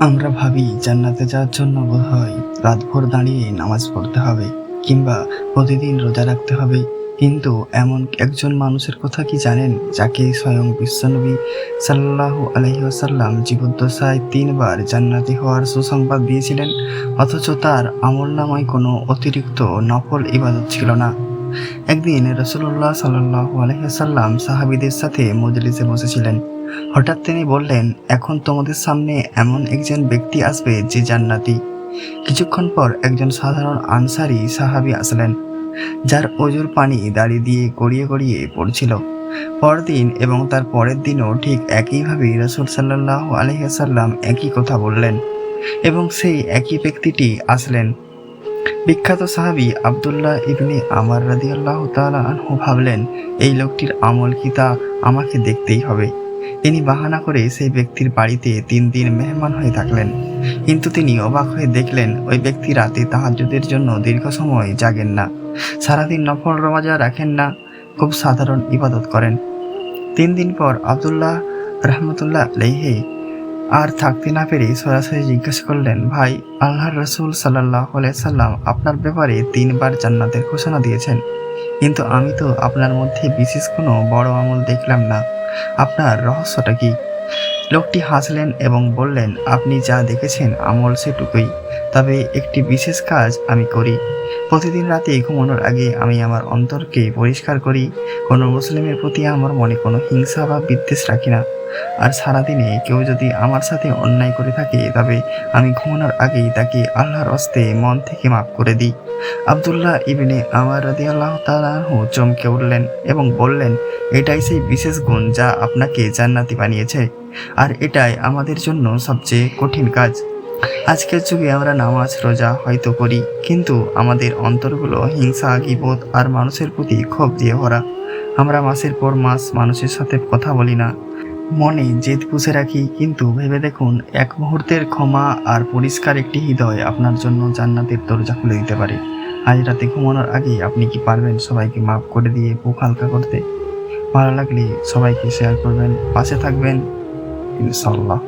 আমরা ভাবি জান্নাতে যাওয়ার জন্য বোধহয় রাতভর দাঁড়িয়ে নামাজ পড়তে হবে কিংবা প্রতিদিন রোজা রাখতে হবে। কিন্তু এমন একজন মানুষের কথা কি জানেন, যাকে স্বয়ং বিশ্বনবী সাল্লাল্লাহু আলাইহি ওয়াসাল্লাম জীবদ্দশায় 3বার জান্নাতি হওয়ার সুসংবাদ দিয়েছিলেন, অথচ তার আমলনামায় কোনো অতিরিক্ত নফল ইবাদত ছিল না। একদিন রাসূলুল্লাহ সাল্লাল্লাহু আলাইহি ওয়াসাল্লাম সাহাবীদের সাথে মজলিসে বসেছিলেন। হঠাৎ তিনি বললেন, এখন তোমাদের সামনে এমন একজন ব্যক্তি আসবে যে জান্নাতি। কিছুক্ষণ পর একজন সাধারণ আনসারী সাহাবী আসলেন, যার অজুর পানি দাড়ি দিয়ে গড়িয়ে গড়িয়ে পড়ছিল। পরদিন এবং তার পরের দিনও ঠিক একইভাবে রাসূল সাল্লাল্লাহু আলাইহি ওয়াসাল্লাম একই কথা বললেন এবং সেই একই ব্যক্তিটি আসলেন। বিখ্যাত সাহাবী আব্দুল্লাহ ইবনে আমর রাদিয়াল্লাহু তাআলা আনহু ভাবলেন, এই লোকটির আমল কি তা আমাকে দেখতেই হবে। তিনি বাহানা করে সেই ব্যক্তির বাড়িতে 3 দিন মেহমান হয়ে থাকলেন। কিন্তু তিনি অবাক হয়ে দেখলেন, ওই ব্যক্তি রাতে তাহাজ্জুদের জন্য দীর্ঘ সময় জাগেন না, সারাদিন নফল রোজা রাখেন না, খুব সাধারণ ইবাদত করেন। 3 দিন পর আব্দুল্লাহ রাহমাতুল্লাহ আলাইহি আর থাকতে না পেরে সরাসরি জিজ্ঞাসা করলেন, ভাই, আল্লাহর রাসূল সাল্লাল্লাহু আলাইহি সাল্লাম আপনার ব্যাপারে 3বার জান্নাতের ঘোষণা দিয়েছেন, কিন্তু আমি তো আপনার মধ্যে বিশেষ কোনো বড় আমল দেখলাম না। আপনার রহস্যটা কি? লোকটি হাসলেন এবং বললেন, আপনি যা দেখেছেন আমল সেটুকুই, তবে একটি বিশেষ কাজ আমি করি। প্রতিদিন রাতে ঘুমানোর আগে আমি আমার অন্তরকে পরিষ্কার করি। কোনো মুসলিমের প্রতি আমার মনে কোনো হিংসা বা বিদ্বেষ রাখি না। আর সারাদিনে কেউ যদি আমার সাথে অন্যায় করে থাকে, তবে আমি ঘুমানোর আগেই তাকে আল্লাহর হস্তে মন থেকে মাফ করে দিই। আব্দুল্লাহ ইবনে আমর রাদিয়াল্লাহু তাআলা আনহু চমকে উঠলেন এবং বললেন, এটাই সেই বিশেষ গুণ যা আপনাকে জান্নাতি বানিয়েছে, আর এটাই আমাদের জন্য সবচেয়ে কঠিন কাজ। আজকের যুগে আমরা নামাজ রোজা হয়তো করি, কিন্তু আমাদের অন্তরগুলো হিংসা, গীবত আর মানুষের প্রতি ক্ষোভ দিয়ে ভরা। আমরা মাসের পর মাস মানুষের সাথে কথা বলি না, মনে জেদ পুষে রাখি। কিন্তু ভেবে দেখুন, এক মুহূর্তের ক্ষমা আর পরিষ্কার একটি হৃদয় আপনার জন্য জান্নাতের দরজা খুলে দিতে পারে। আজ রাতে ঘুমানোর আগে আপনি কি পারবেন সবাইকে মাফ করে দিয়ে বুক হালকা করতে? ভালো লাগলে সবাইকে শেয়ার করবেন, পাশে থাকবেন, ইনশাআল্লাহ।